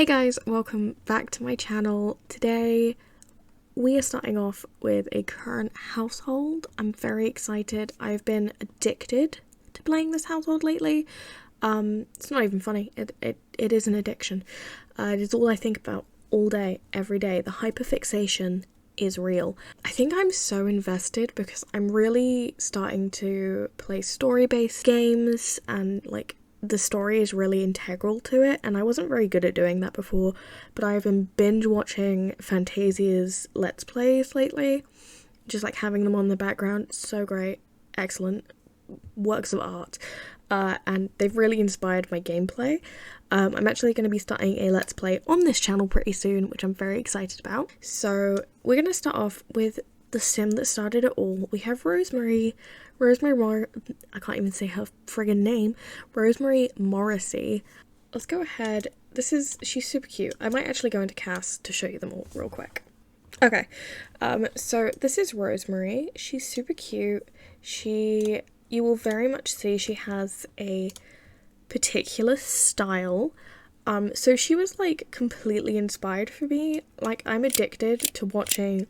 Hey guys, welcome back to my channel. Today we are starting off with a current household. I'm very excited. I've been addicted to playing this household lately. It's not even funny. It is an addiction. It is all I think about all day, every day. The hyperfixation is real. I think I'm so invested because I'm really starting to play story-based games, and like the story is really integral to it, and I wasn't very good at doing that before, but I've been binge watching Fantasia's Let's Plays lately, just like having them on the background. So great, excellent works of art, and they've really inspired my gameplay. I'm actually going to be starting a Let's Play on this channel pretty soon, which I'm very excited about. So we're going to start off with the sim that started it all. We have Rosemary I can't even say her friggin' name. Rosemary Morrissey. Let's go ahead. She's super cute. I might actually go into cast to show you them all real quick. Okay, so this is Rosemary. She's super cute. You will very much see she has a particular style. So she was like completely inspired for me. Like, I'm addicted to watching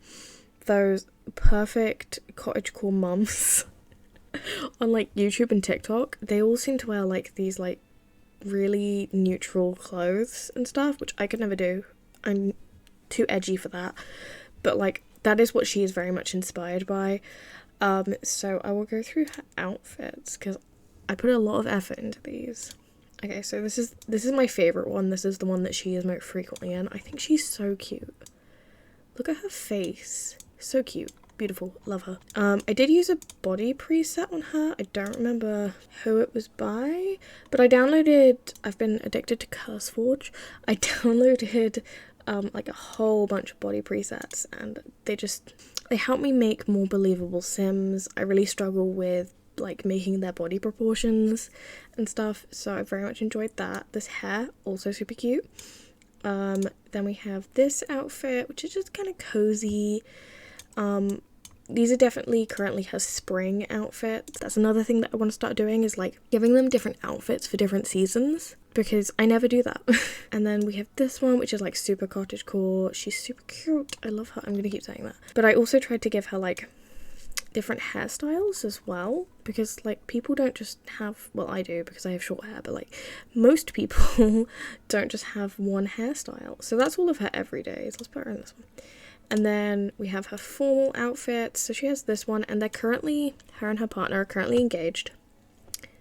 those perfect cottagecore mums on like YouTube and TikTok. They all seem to wear like these like really neutral clothes and stuff, which I could never do. I'm too edgy for that. But like, that is what she is very much inspired by. So I will go through her outfits because I put a lot of effort into these. Okay, so this is my favorite one. This is the one that she is most frequently in. I think she's so cute. Look at her face. So cute. Beautiful. Love her. I did use a body preset on her. I don't remember who it was by, but I've been addicted to CurseForge. I downloaded like a whole bunch of body presets, and they help me make more believable Sims. I really struggle with like making their body proportions and stuff, so I very much enjoyed that. This hair, also super cute. Then we have this outfit, which is just kind of cozy. These are definitely currently her spring outfits. That's another thing that I want to start doing, is like giving them different outfits for different seasons, because I never do that. And then we have this one, which is like super cottagecore. She's super cute. I love her. I'm gonna keep saying that. But I also tried to give her like different hairstyles as well, because like people don't just have, well, I do because I have short hair, but like most people don't just have one hairstyle. So that's all of her everydays. Let's put her in this one. And then we have her formal outfits. So she has this one, and her and her partner are currently engaged.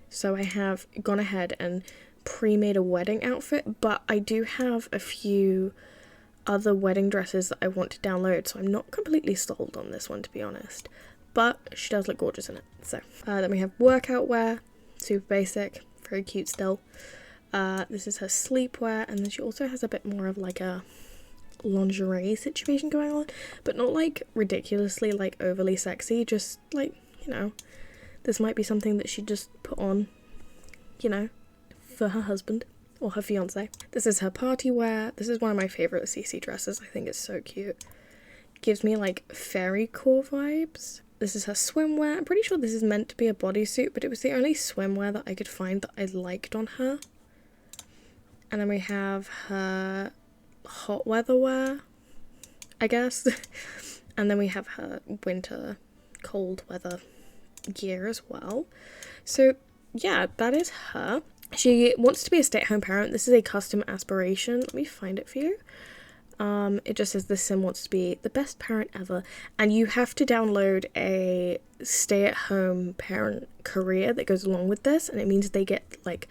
So I have gone ahead and pre-made a wedding outfit, but I do have a few other wedding dresses that I want to download, so I'm not completely sold on this one, to be honest. But she does look gorgeous in it. So then we have workout wear, super basic, very cute still. This is her sleepwear, and then she also has a bit more of like a lingerie situation going on, but not like ridiculously like overly sexy, just like, you know, this might be something that she just put on, you know, for her husband or her fiance. This is her party wear. This is one of my favorite CC dresses. I think it's so cute. Gives me like fairy core vibes. This is her swimwear. I'm pretty sure this is meant to be a bodysuit, but it was the only swimwear that I could find that I liked on her. And then we have her hot weather wear, I guess. And then we have her winter cold weather gear as well. So yeah, that is her. She wants to be a stay-at-home parent. This is a custom aspiration. Let me find it for you. It just says this sim wants to be the best parent ever, and you have to download a stay-at-home parent career that goes along with this, and it means they get like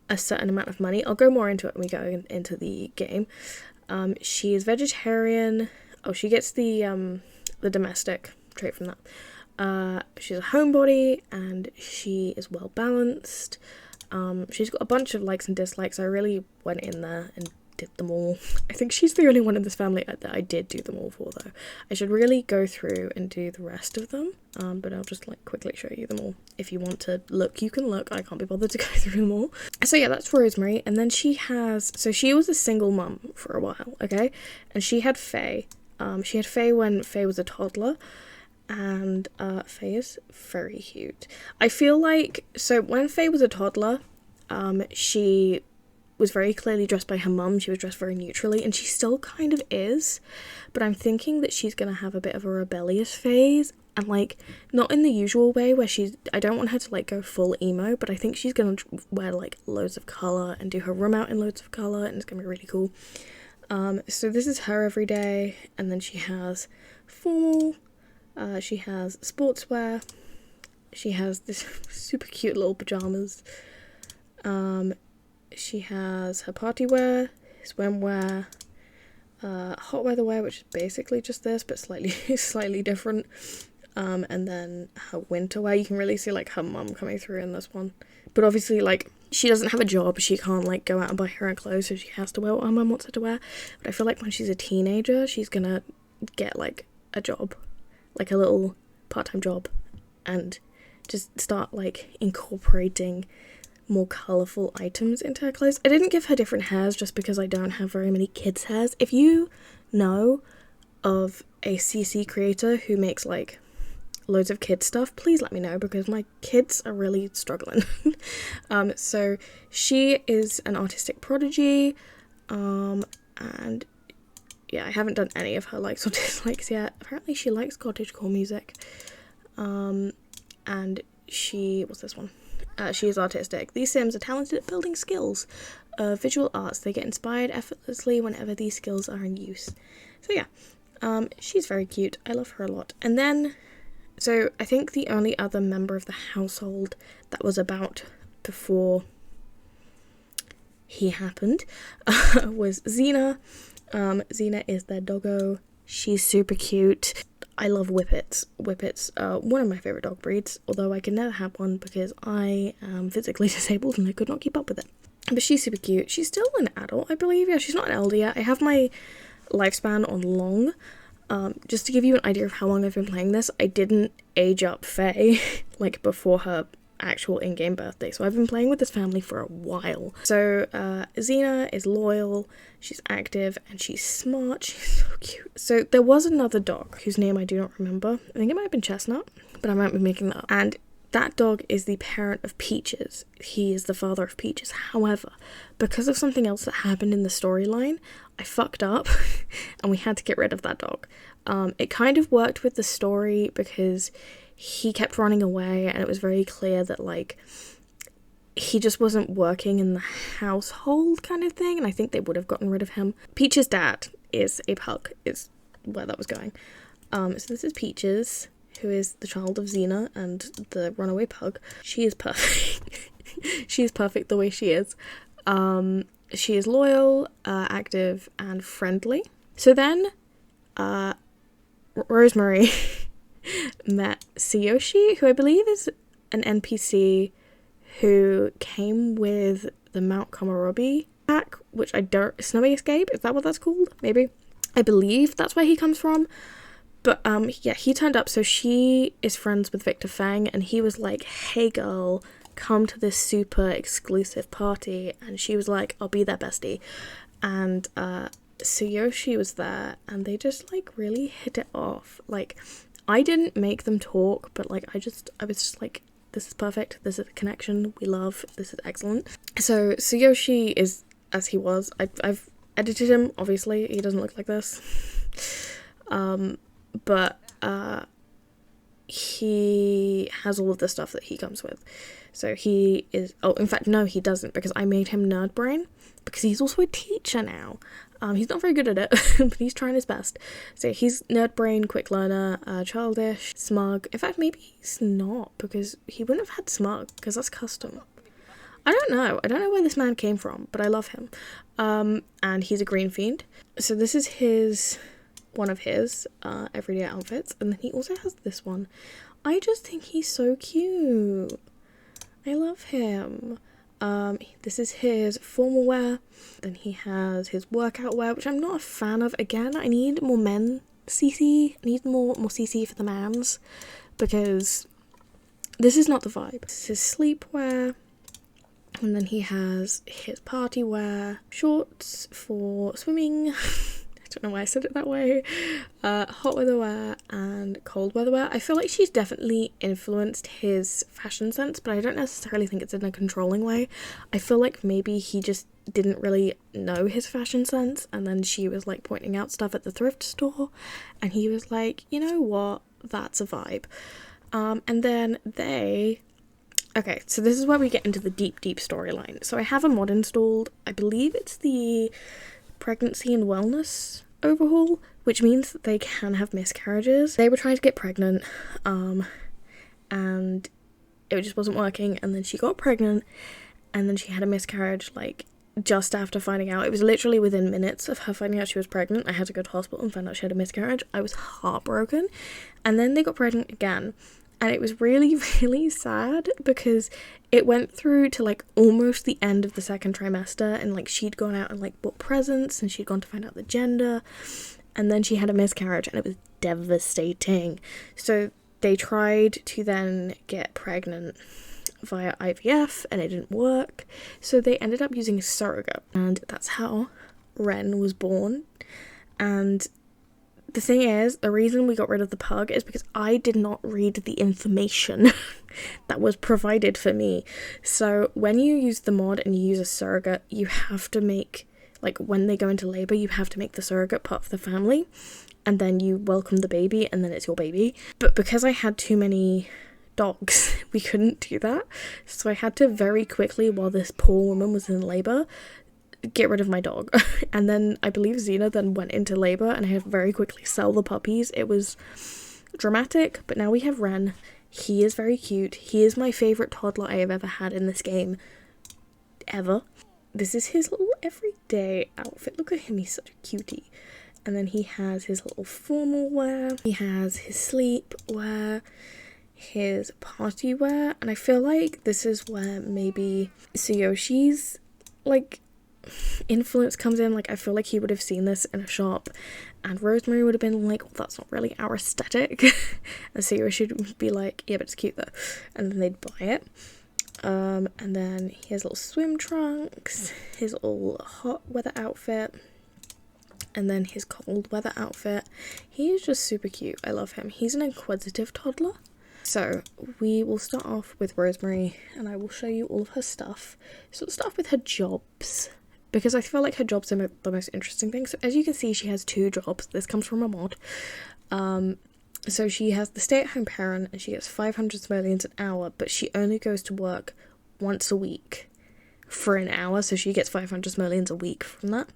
a certain amount of money. I'll go more into it when we go into the game. She is vegetarian. Oh, she gets the domestic trait from that. She's a homebody, and she is well balanced. She's got a bunch of likes and dislikes. I really went in there and did them all. I think she's the only one in this family that I did do them all for, though. I should really go through and do the rest of them, but I'll just like quickly show you them all. If you want to look, you can look. I can't be bothered to go through them all. So yeah, that's Rosemary. And then she was a single mum for a while, okay? And she had Faye. She had Faye when Faye was a toddler, and Faye is very cute. I feel like, so when Faye was a toddler, she was very clearly dressed by her mum. She was dressed very neutrally, and she still kind of is, but I'm thinking that she's gonna have a bit of a rebellious phase, and like not in the usual way where I don't want her to like go full emo, but I think she's gonna wear like loads of colour and do her room out in loads of colour, and it's gonna be really cool. So this is her every day, and then she has formal, she has sportswear, she has this super cute little pajamas, she has her party wear, swimwear, hot weather wear, which is basically just this but slightly different, and then her winter wear. You can really see like her mum coming through in this one, but obviously like she doesn't have a job, she can't like go out and buy her own clothes, so she has to wear what her mum wants her to wear. But I feel like when she's a teenager, she's gonna get like a job, like a little part-time job, and just start like incorporating more colourful items into her clothes. I didn't give her different hairs just because I don't have very many kids' hairs. If you know of a CC creator who makes like loads of kids stuff, please let me know, because my kids are really struggling. So she is an artistic prodigy, and yeah, I haven't done any of her likes or dislikes yet. Apparently she likes cottagecore music, and what's this one? She is artistic. These Sims are talented at building skills of visual arts. They get inspired effortlessly whenever these skills are in use. So yeah, she's very cute. I love her a lot. And then, so I think the only other member of the household that was about before he happened was Xena. Xena is their doggo. She's super cute. I love Whippets. Whippets are one of my favourite dog breeds, although I can never have one because I am physically disabled and I could not keep up with it. But she's super cute. She's still an adult, I believe. Yeah, she's not an elder yet. I have my lifespan on long. Just to give you an idea of how long I've been playing this, I didn't age up Faye, like before her actual in-game birthday, so I've been playing with this family for a while. So Xena is loyal, she's active, and she's smart. She's so cute. So there was another dog whose name I do not remember. I think it might have been Chestnut, but I might be making that up. And that dog is the parent of Peaches. He is the father of Peaches. However, because of something else that happened in the storyline, I fucked up and we had to get rid of that dog. It kind of worked with the story because he kept running away, and it was very clear that like he just wasn't working in the household kind of thing, and I think they would have gotten rid of him. Peach's dad is a pug, is where that was going. So this is Peaches, who is the child of Xena and the runaway pug. She is perfect. She is perfect the way she is. She is loyal, active, and friendly. So then Rosemary met Tsuyoshi, who I believe is an NPC who came with the Mount Komorebi pack, which I don't... Snowy Escape? Is that what that's called? Maybe. I believe that's where he comes from. But yeah, he turned up, so she is friends with Victor Fang, and he was like, hey girl, come to this super exclusive party, and she was like, I'll be their bestie. And Tsuyoshi was there, and they just like really hit it off. Like, I didn't make them talk, but like I was just like, this is perfect, this is a connection we love, this is excellent. So Tsuyoshi is as he was. I've edited him, obviously, he doesn't look like this. But he has all of the stuff that he comes with. So he is, oh, in fact, no, he doesn't, because I made him Nerd Brain, because he's also a teacher now. He's not very good at it, but he's trying his best. So he's Nerd Brain, quick learner, childish, smug. In fact, maybe he's not, because he wouldn't have had smug, because that's custom. I don't know where this man came from, but I love him. And he's a green fiend. So this is one of his everyday outfits, and then he also has this one. I just think he's so cute. I love him. This is his formal wear. Then he has his workout wear, which I'm not a fan of. Again, I need more men CC. I need more CC for the mans, because this is not the vibe. This is his sleepwear. And then he has his party wear, shorts for swimming. I don't know why I said it that way. Hot weather wear and cold weather wear. I feel like she's definitely influenced his fashion sense, but I don't necessarily think it's in a controlling way. I feel like maybe he just didn't really know his fashion sense, and then she was like pointing out stuff at the thrift store, and he was like, you know what, that's a vibe. And then okay, so this is where we get into the deep storyline. So I have a mod installed. I believe it's the pregnancy and wellness overhaul, which means that they can have miscarriages. They were trying to get pregnant, and it just wasn't working, and then she got pregnant, and then she had a miscarriage, like, just after finding out. It was literally within minutes of her finding out she was pregnant. I had to go to hospital and find out she had a miscarriage. I was heartbroken. And then they got pregnant again. And it was really, really sad because it went through to like almost the end of the second trimester, and like she'd gone out and like bought presents and she'd gone to find out the gender, and then she had a miscarriage and it was devastating. So they tried to then get pregnant via IVF and it didn't work. So they ended up using a surrogate, and that's how Ren was born. And the thing is, the reason we got rid of the pug is because I did not read the information that was provided for me. So when you use the mod and you use a surrogate, you have to make, like, when they go into labour, you have to make the surrogate part of the family, and then you welcome the baby, and then it's your baby. But because I had too many dogs, we couldn't do that. So I had to very quickly, while this poor woman was in labour, get rid of my dog. And then I believe Xena then went into labour, and I had to very quickly sell the puppies. It was dramatic, but now we have Ren. He is very cute. He is my favourite toddler I have ever had in this game. Ever. This is his little everyday outfit. Look at him, he's such a cutie. And then he has his little formal wear. He has his sleep wear, his party wear, and I feel like this is where maybe Tsuyoshi's, like, influence comes in. Like, I feel like he would have seen this in a shop and Rosemary would have been like, well, that's not really our aesthetic. And Tsuyoshi would be like, yeah, but it's cute though, and then they'd buy it. And then he has little swim trunks, his little hot weather outfit, and then his cold weather outfit. He is just super cute. I love him. He's an inquisitive toddler. So we will start off with Rosemary and I will show you all of her stuff. So let's start off with her jobs, because I feel like her jobs are the most interesting thing. So as you can see, she has 2 jobs. This comes from a mod. So she has the stay-at-home parent and she gets 500 simoleons an hour, but she only goes to work once a week for an hour. So she gets 500 simoleons a week from that.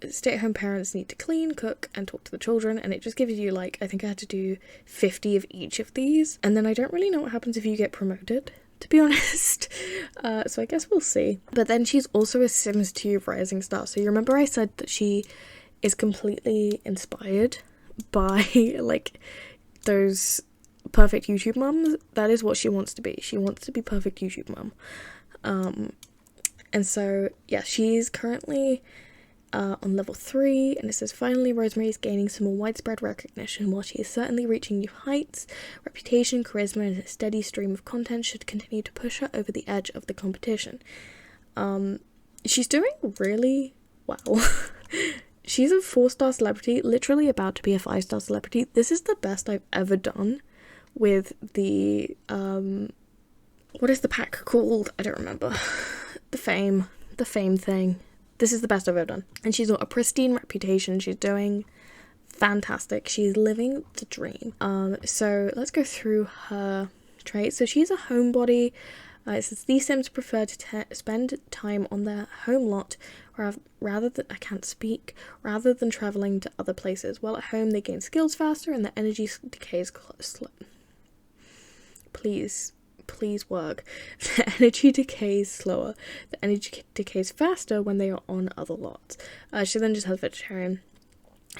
Stay-at-home parents need to clean, cook, and talk to the children, and it just gives you, like, I think I had to do 50 of each of these, and then I don't really know what happens if you get promoted, to be honest. So I guess we'll see. But then she's also a Sims 2 rising star. So you remember I said that she is completely inspired by, like, those perfect YouTube mums? That is what she wants to be. She wants to be perfect YouTube mum. And so, yeah, she's currently on level 3, and it says, finally, Rosemary is gaining some more widespread recognition. While she is certainly reaching new heights, reputation, charisma, and a steady stream of content should continue to push her over the edge of the competition. She's doing really well. She's a 4-star celebrity, literally about to be a 5-star celebrity. This is the best I've ever done with the, what is the pack called? I don't remember. The fame thing. This is the best I've ever done. And she's got a pristine reputation. She's doing fantastic. She's living the dream. So let's go through her traits. So she's a homebody. It says these Sims prefer to spend time on their home lot rather than traveling to other places. While at home, they gain skills faster and their energy decays slow. Please work. The energy decays slower. The energy decays faster when they are on other lots. She then just has vegetarian.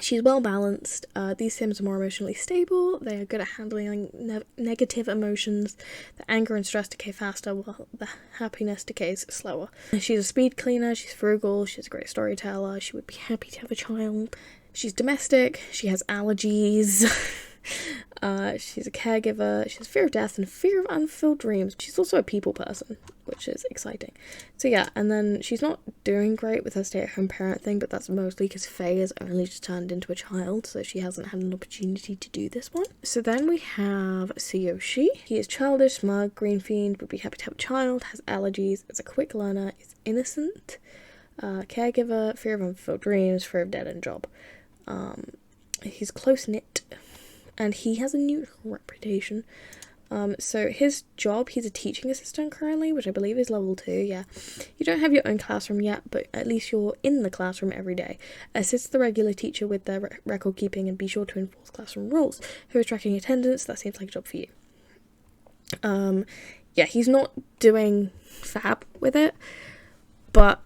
She's well balanced. These Sims are more emotionally stable. They are good at handling negative emotions. The anger and stress decay faster while the happiness decays slower. She's a speed cleaner. She's frugal. She's a great storyteller. She would be happy to have a child. She's domestic. She has allergies. She's a caregiver, she has fear of death and fear of unfulfilled dreams. She's also a people person, which is exciting. So yeah, and then she's not doing great with her stay-at-home parent thing, but that's mostly because Faye has only just turned into a child, so she hasn't had an opportunity to do this one. So then we have Tsuyoshi. He is childish, smug, green fiend, would be happy to have a child, has allergies, is a quick learner, is innocent, caregiver, fear of unfulfilled dreams, fear of dead-end job. He's close-knit, and he has a neutral reputation. So his job, he's a teaching assistant currently, which I believe is level 2, yeah. You don't have your own classroom yet, but at least you're in the classroom every day. Assist the regular teacher with their record keeping and be sure to enforce classroom rules. Who is tracking attendance? That seems like a job for you. Yeah, he's not doing fab with it, but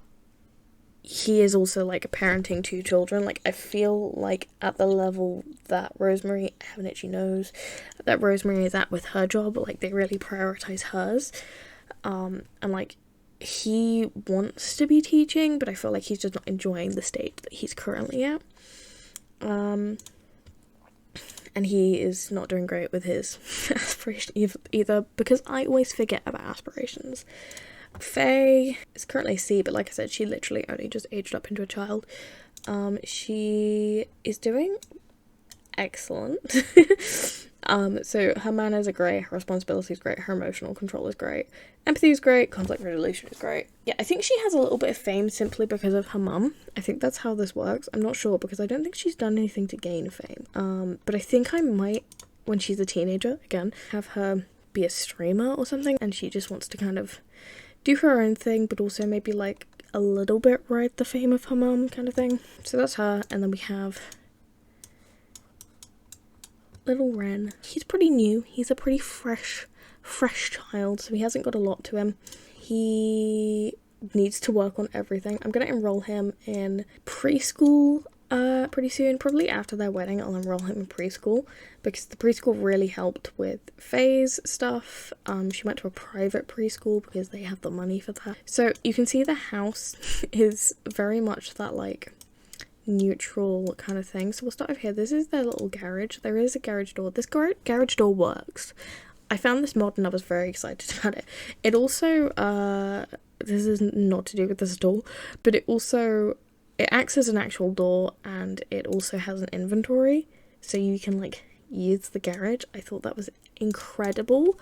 he is also, like, parenting 2 children. Like, I feel like at the level that Rosemary, I have an itchy nose, that Rosemary is at with her job, like, they really prioritize hers. And, like, he wants to be teaching, but I feel like he's just not enjoying the state that he's currently at. And he is not doing great with his aspiration either, because I always forget about aspirations. Faye is currently C, but like I said, she literally only just aged up into a child. She is doing excellent. So her manners are great, her responsibility is great, her emotional control is great, empathy is great, conflict resolution is great. Yeah, I think she has a little bit of fame simply because of her mum. I think that's how this works. I'm not sure, because I don't think she's done anything to gain fame. But I think I might, when she's a teenager, again, have her be a streamer or something, and she just wants to kind of do her own thing, but also maybe, like, a little bit ride the fame of her mum kind of thing. So that's her. And then we have little Ren. He's pretty new. He's a pretty fresh child, so he hasn't got a lot to him. He needs to work on everything. I'm gonna enroll him in preschool pretty soon. Probably after their wedding, I'll enroll him in preschool, because the preschool really helped with Faye's stuff. She went to a private preschool because they have the money for that. So you can see the house is very much that, like, neutral kind of thing. So we'll start over here. This is their little garage. There is a garage door. This garage door works. I found this mod and I was very excited about it. It also, this is not to do with this at all, but it acts as an actual door, and it also has an inventory, so you can, like, use the garage. I thought that was incredible.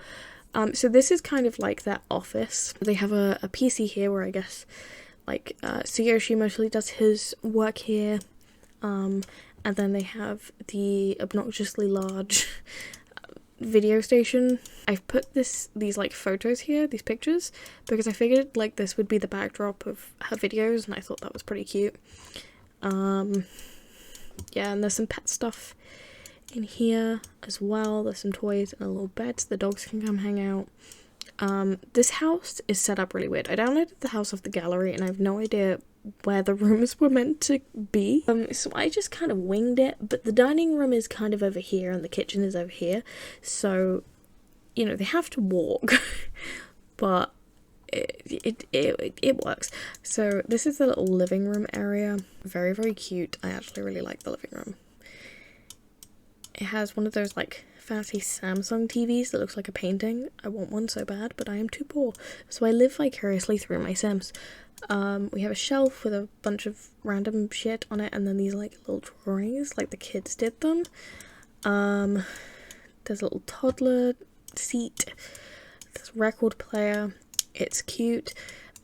So this is kind of like their office. They have a PC here where I guess, like, Tsuyoshi mostly does his work here, and then they have the obnoxiously large video station. I've put these, like, photos here, these pictures, because I figured, like, this would be the backdrop of her videos, and I thought that was pretty cute. Yeah, and there's some pet stuff in here as well. There's some toys and a little bed so the dogs can come hang out. This house is set up really weird. I downloaded the house off the gallery, and I have no idea where the rooms were meant to be. So I just kind of winged it, but the dining room is kind of over here and the kitchen is over here. So, you know, they have to walk, but it works. So this is the little living room area. Very, very cute. I actually really like the living room. It has one of those, like, fancy Samsung TVs that looks like a painting. I want one so bad, but I am too poor. So I live vicariously through my Sims. We have a shelf with a bunch of random shit on it, and then these, like, little drawings, like the kids did them. There's a little toddler seat. There's a record player. It's cute.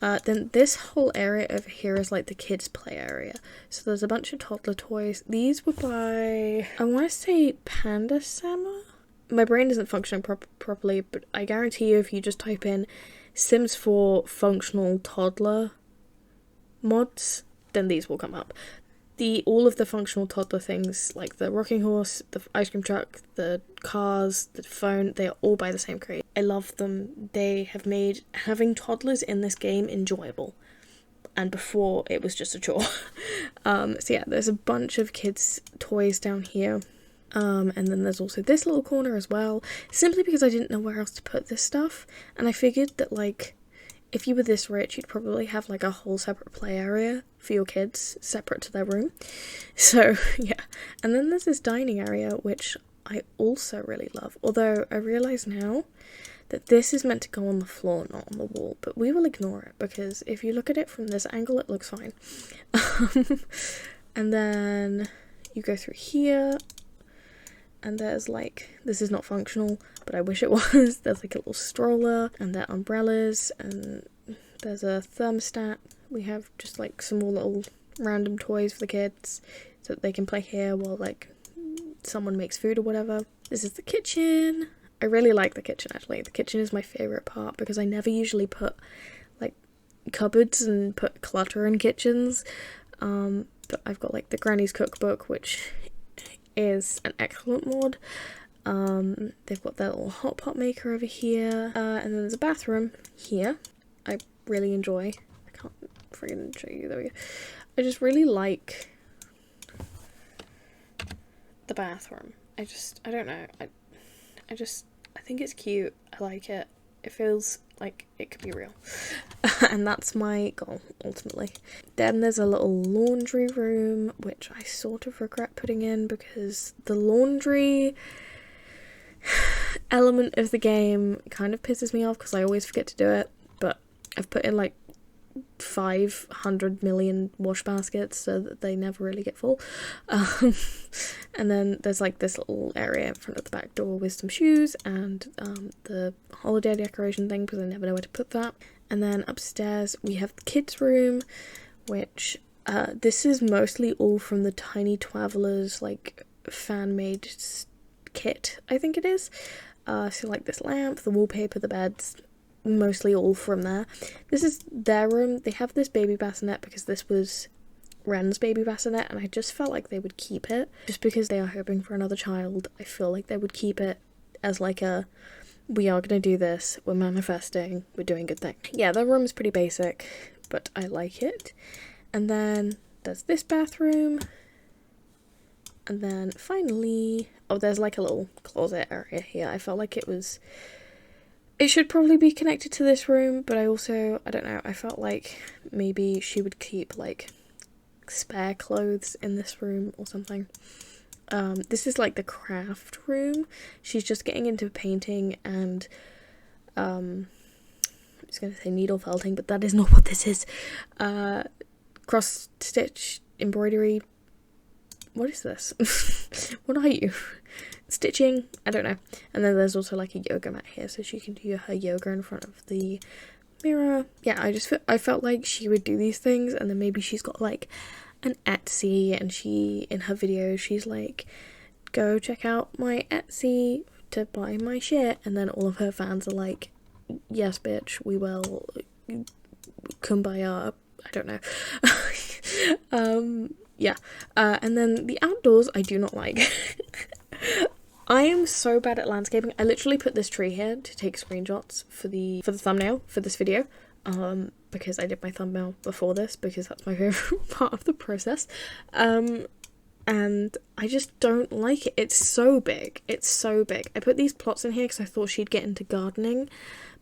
Then this whole area over here is, like, the kids' play area. So there's a bunch of toddler toys. These were by, I want to say, Panda Sama? My brain isn't functioning properly, but I guarantee you if you just type in Sims 4 functional toddler mods, then these will come up. All of the functional toddler things, like the rocking horse, the ice cream truck, the cars, the phone, they are all by the same creator. I love them. They have made having toddlers in this game enjoyable, and before it was just a chore. So yeah, there's a bunch of kids' toys down here. And then there's also this little corner as well, simply because I didn't know where else to put this stuff, and I figured that, like, if you were this rich, you'd probably have, like, a whole separate play area for your kids, separate to their room. So, yeah. And then there's this dining area, which I also really love, although I realise now that this is meant to go on the floor, not on the wall, but we will ignore it because if you look at it from this angle, it looks fine. And then you go through here, and there's like, this is not functional, but I wish it was. There's like a little stroller, and there are umbrellas, and there's a thermostat. We have just like some more little random toys for the kids so that they can play here while like someone makes food or whatever. This is the kitchen. I really like the kitchen actually. The kitchen is my favourite part because I never usually put like cupboards and put clutter in kitchens. But I've got like the Granny's Cookbook, which is an excellent mod. They've got their little hot pot maker over here. And then there's a bathroom here. I really enjoy. I can't friggin' show you. There we go. I just really like the bathroom. I don't know. I think it's cute. I like it. It feels like it could be real. And that's my goal, ultimately. Then there's a little laundry room, which I sort of regret putting in because the laundry element of the game kind of pisses me off because I always forget to do it. But I've put in like 500 million wash baskets so that they never really get full. And then there's like this little area in front of the back door with some shoes and the holiday decoration thing because I never know where to put that. And then upstairs we have the kids' room, which this is mostly all from the Tiny Twavelers like fan-made kit, I think it is. So like this lamp, the wallpaper, the beds, mostly all from there. This is their room. They have this baby bassinet because this was Ren's baby bassinet and I just felt like they would keep it just because they are hoping for another child. I feel like they would keep it as like a, we are gonna do this, we're manifesting, we're doing good thing. Yeah, their room is pretty basic, but I like it. And then there's this bathroom. And then finally, oh, there's like a little closet area here. I felt like it should probably be connected to this room, but I don't know, I felt like maybe she would keep like spare clothes in this room or something. This is like the craft room. She's just getting into painting and I'm just gonna say needle felting, but that is not what this is. Cross stitch embroidery. What is this? What are you? Stitching? I don't know. And then there's also like a yoga mat here so she can do her yoga in front of the mirror. Yeah, I felt like she would do these things and then maybe she's got like an Etsy and she, in her video, she's like, go check out my Etsy to buy my shit, and then all of her fans are like, yes bitch, we will, kumbaya, I don't know. Yeah, and then the outdoors I do not like. I am so bad at landscaping. I literally put this tree here to take screenshots for the thumbnail for this video, because I did my thumbnail before this because that's my favorite part of the process. And I just don't like it. It's so big. It's so big. I put these plots in here because I thought she'd get into gardening,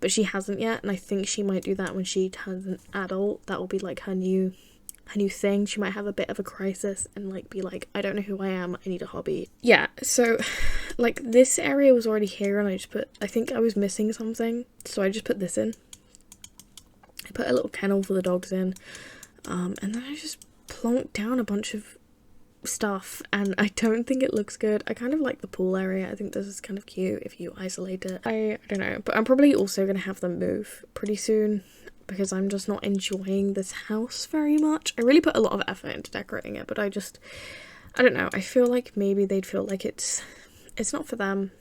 but she hasn't yet, and I think she might do that when she turns an adult. That will be like her new thing. She might have a bit of a crisis and like be like, I don't know who I am, I need a hobby. Yeah, so like this area was already here and I think I was missing something, so I just put this in. I put a little kennel for the dogs in, and then I just plonked down a bunch of stuff and I don't think it looks good. I kind of like the pool area. I think this is kind of cute if you isolate it. I don't know, but I'm probably also gonna have them move pretty soon because I'm just not enjoying this house very much. I really put a lot of effort into decorating it, but I don't know, I feel like maybe they'd feel like it's not for them.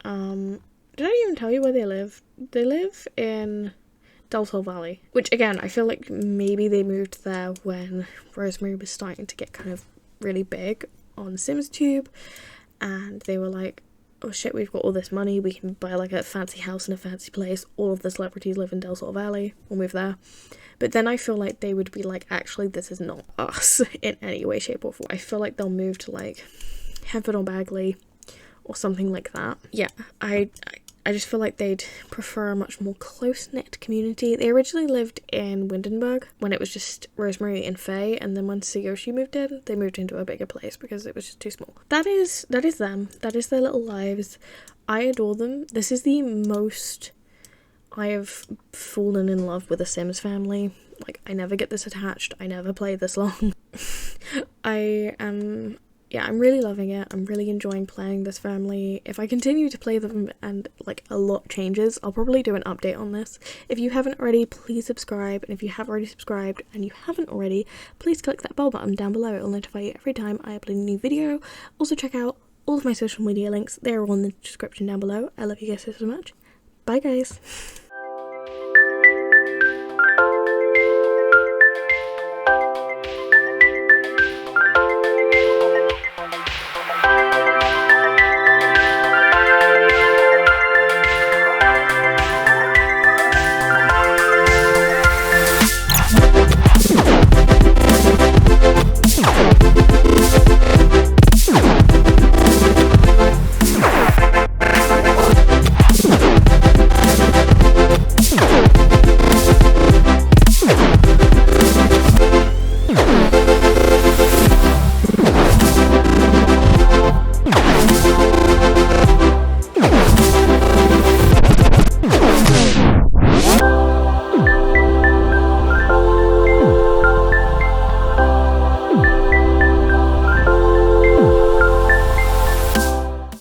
Did I even tell you where they live? They live in Del Sol Valley, which again, I feel like maybe they moved there when Rosemary was starting to get kind of really big on SimsTube, and they were like, oh shit, we've got all this money, we can buy like a fancy house in a fancy place, all of the celebrities live in Del Sol Valley, we'll move there. But then I feel like they would be like, actually this is not us in any way, shape or form. I feel like they'll move to like Hempford or Bagley or something like that. Yeah, I I just feel like they'd prefer a much more close-knit community. They originally lived in Windenburg when it was just Rosemary and Faye, and then when Tsuyoshi moved in, they moved into a bigger place because it was just too small. That is them. That is their little lives. I adore them. This is the most I have fallen in love with a Sims family. Like, I never get this attached. I never play this long. I'm really loving it. I'm really enjoying playing this family. If I continue to play them and like a lot changes, I'll probably do an update on this. If you haven't already, please subscribe. And if you have already subscribed and you haven't already, please click that bell button down below. It'll notify you every time I upload a new video. Also check out all of my social media links. They're all in the description down below. I love you guys so much. Bye guys.